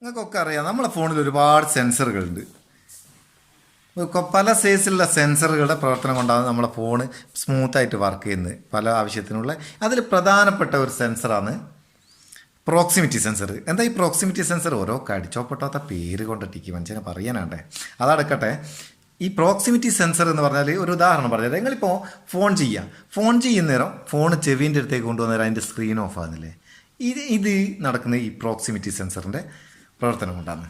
നിങ്ങൾക്കൊക്കെ അറിയാം നമ്മളെ ഫോണിൽ ഒരുപാട് സെൻസറുകളുണ്ട്. പല സൈസിലുള്ള സെൻസറുകളുടെ പ്രവർത്തനം കൊണ്ടാണ് നമ്മളെ ഫോണ് സ്മൂത്തായിട്ട് വർക്ക് ചെയ്യുന്നത് പല ആവശ്യത്തിനുള്ള. അതിൽ പ്രധാനപ്പെട്ട ഒരു സെൻസറാണ് പ്രോക്സിമിറ്റി സെൻസർ. എന്താ ഈ പ്രോക്സിമിറ്റി സെൻസർ? ഓരോ കടിച്ചോപ്പെട്ടാത്ത പേര് കൊണ്ടിട്ടിക്ക് മനുഷ്യനെ പറയാനാണ്ടേ. അതടക്കട്ടെ, ഈ പ്രോക്സിമിറ്റി സെൻസർ എന്ന് പറഞ്ഞാൽ ഒരു ഉദാഹരണം പറഞ്ഞാൽ, നിങ്ങളിപ്പോൾ ഫോൺ ചെയ്യുന്നേരം ഫോൺ ചെവിൻ്റെ അടുത്തേക്ക് കൊണ്ടുവന്നേരം അതിൻ്റെ സ്ക്രീൻ ഓഫ് ആകുന്നില്ലേ? ഇത് നടക്കുന്ന ഈ പ്രോക്സിമിറ്റി സെൻസറിൻ്റെ പ്രവർത്തനം കൊണ്ടാണ്.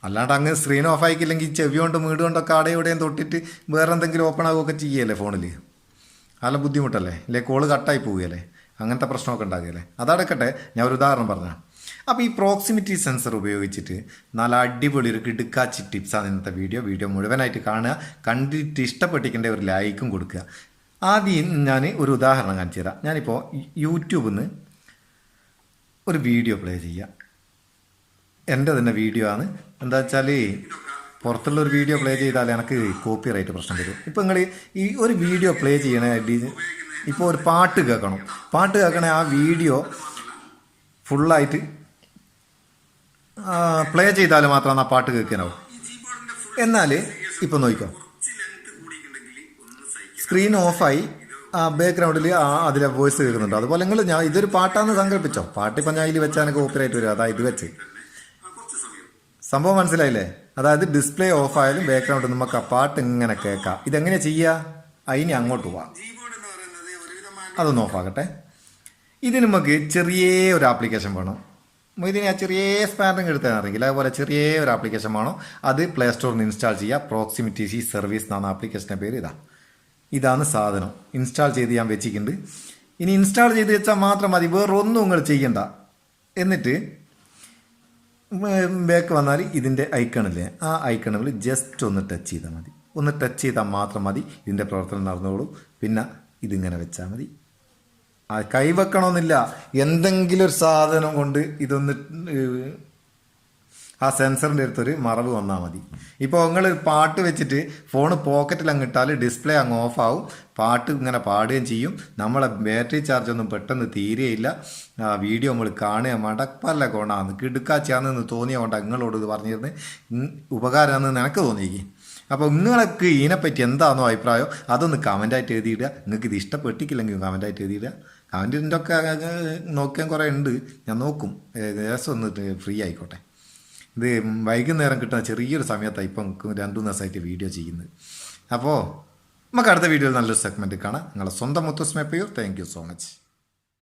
അല്ലാണ്ട് അങ്ങ് സ്ക്രീൻ ഓഫ് ആയിക്കില്ലെങ്കിൽ ചെവി കൊണ്ട് വീട് കൊണ്ടൊക്കെ അവിടെ ഇവിടെയും തൊട്ടിട്ട് വേറെ എന്തെങ്കിലും ഓപ്പൺ ആകുകയൊക്കെ ചെയ്യല്ലേ ഫോണിൽ. നല്ല ബുദ്ധിമുട്ടല്ലേ, ഇല്ലേ? കോള് കട്ടായി പോവുകയല്ലേ, അങ്ങനത്തെ പ്രശ്നമൊക്കെ ഉണ്ടാകുകയല്ലേ. അതടക്കട്ടെ, ഞാൻ ഒരു ഉദാഹരണം പറഞ്ഞാൽ, അപ്പോൾ ഈ പ്രോക്സിമിറ്റി സെൻസർ ഉപയോഗിച്ചിട്ട് നല്ല അടിപൊളി ഒരു കിടുക്കാച്ചി ടിപ്സാണ് ഇന്നത്തെ വീഡിയോ മുഴുവനായിട്ട് കാണുക. കണ്ടിട്ട് ഇഷ്ടപ്പെട്ടിക്കേണ്ട ഒരു ലൈക്കും കൊടുക്കുക. ആദ്യം ഞാൻ ഒരു ഉദാഹരണം കാണിച്ചു തരാം. ഞാനിപ്പോൾ യൂട്യൂബിൽ നിന്ന് ഒരു വീഡിയോ പ്ലേ ചെയ്യാം. എൻ്റെ തന്നെ വീഡിയോ ആണ്. എന്താ വെച്ചാൽ പുറത്തുള്ളൊരു വീഡിയോ പ്ലേ ചെയ്താൽ എനിക്ക് കോപ്പി റൈറ്റ് പ്രശ്നം വരും. ഇപ്പോൾ നിങ്ങൾ ഈ ഒരു വീഡിയോ പ്ലേ ചെയ്യണേ, ഇപ്പോൾ ഒരു പാട്ട് കേൾക്കണേ, ആ വീഡിയോ ഫുള്ളായിട്ട് പ്ലേ ചെയ്താൽ മാത്രമാണ് ആ പാട്ട് കേൾക്കാനാവും. എന്നാൽ ഇപ്പോൾ നോക്കിക്കോ, സ്ക്രീൻ ഓഫായി ബാക്ക്ഗ്രൗണ്ടിൽ അതിലെ വോയിസ് കേൾക്കുന്നുണ്ട്. അതുപോലെ ഞാൻ ഇതൊരു പാട്ടാണെന്ന് സങ്കല്പിച്ചോ, പാട്ടിപ്പോൾ ഞാൻ ഇതിൽ വെച്ചാൽ എനിക്ക് കോപ്പി റൈറ്റ് വരും. അതായത് ഇത് വെച്ച് സംഭവം മനസ്സിലായില്ലേ? അതായത് ഡിസ്പ്ലേ ഓഫ് ആയാലും ബാക്ക്ഗ്രൗണ്ടിൽ നമുക്ക് ആ പാട്ട് ഇങ്ങനെ കേൾക്കാം. ഇതെങ്ങനെയാണ് ചെയ്യുക? അതിന് അങ്ങോട്ട് പോവാം. അതൊന്ന് ഓഫാകട്ടെ. ഇതിന് നമുക്ക് ചെറിയ ഒരു ആപ്ലിക്കേഷൻ വേണം. ഇതിന് ആ ചെറിയ സ്പാനറിങ് എടുത്താൽ അറിയില്ല. അതുപോലെ ചെറിയ ഒരു ആപ്ലിക്കേഷൻ വേണം. അത് പ്ലേ സ്റ്റോറിൽ നിന്ന് ഇൻസ്റ്റാൾ ചെയ്യുക. പ്രോക്സിമിറ്റി സർവീസ് എന്നാണ് ആപ്ലിക്കേഷൻ്റെ പേര്. ഇതാണ് സാധനം. ഇൻസ്റ്റാൾ ചെയ്ത് ഞാൻ വെച്ചിട്ടുണ്ട്. ഇനി ഇൻസ്റ്റാൾ ചെയ്ത് വെച്ചാൽ മാത്രം മതി, വേറൊന്നും നിങ്ങൾ ചെയ്യണ്ട. എന്നിട്ട് ബാക്ക് വന്നാൽ ഇതിൻ്റെ ഐക്കണില്ലേ, ആ ഐക്കണിൽ ജസ്റ്റ് ഒന്ന് ടച്ച് ചെയ്താൽ മതി. ഒന്ന് ടച്ച് ചെയ്താൽ മാത്രം മതി, ഇതിൻ്റെ പ്രവർത്തനം നടന്നോളൂ. പിന്നെ ഇതിങ്ങനെ വെച്ചാൽ മതി. കൈവെക്കണമെന്നില്ല, എന്തെങ്കിലും ഒരു സാധനം കൊണ്ട് ഇതൊന്ന് ആ സെൻസറിൻ്റെ അടുത്തൊരു മറവ് വന്നാൽ മതി. ഇപ്പോൾ നിങ്ങൾ പാട്ട് വെച്ചിട്ട് ഫോൺ പോക്കറ്റിൽ അങ്ങ് ഇട്ടാൽ ഡിസ്പ്ലേ അങ്ങ് ഓഫാവും. പാട്ട് ഇങ്ങനെ പാടുകയും ചെയ്യും. നമ്മളെ ബാറ്ററി ചാർജ് ഒന്നും പെട്ടെന്ന് തീരെയില്ല. വീഡിയോ നമ്മൾ കാണുക വേണ്ട, പല കോണാന്ന് കിടുക്കാച്ചാന്ന് തോന്നിയ കൊണ്ടാണ് നിങ്ങളോട് ഇത് പറഞ്ഞിരുന്നത്. ഉപകാരമാണെന്ന് എനിക്ക് തോന്നിയേക്ക്. അപ്പോൾ നിങ്ങൾക്ക് ഇതിനെപ്പറ്റി എന്താണോ അഭിപ്രായം അതൊന്ന് കമൻറ്റായിട്ട് എഴുതിയിടുക. നിങ്ങൾക്ക് ഇത് ഇഷ്ടപ്പെട്ടിട്ടില്ലെങ്കിൽ കമൻറ്റായിട്ട് എഴുതിയിടുക. കമൻറ്റിൻ്റെ ഒക്കെ നോക്കാൻ കുറേ ഉണ്ട്, ഞാൻ നോക്കും. ഏകദേശം ഒന്ന് ഫ്രീ ആയിക്കോട്ടെ. ഇത് വൈകുന്നേരം കിട്ടുന്ന ചെറിയൊരു സമയത്താണ് ഇപ്പം 2-3 ദിവസമായിട്ട് വീഡിയോ ചെയ്യുന്നത്. അപ്പോൾ നമുക്ക് അടുത്ത വീഡിയോയിൽ നല്ലൊരു സെഗ്മെൻറ്റ് കാണാം. നിങ്ങളുടെ സ്വന്തം Muthoos Meppayur. Thank you so much.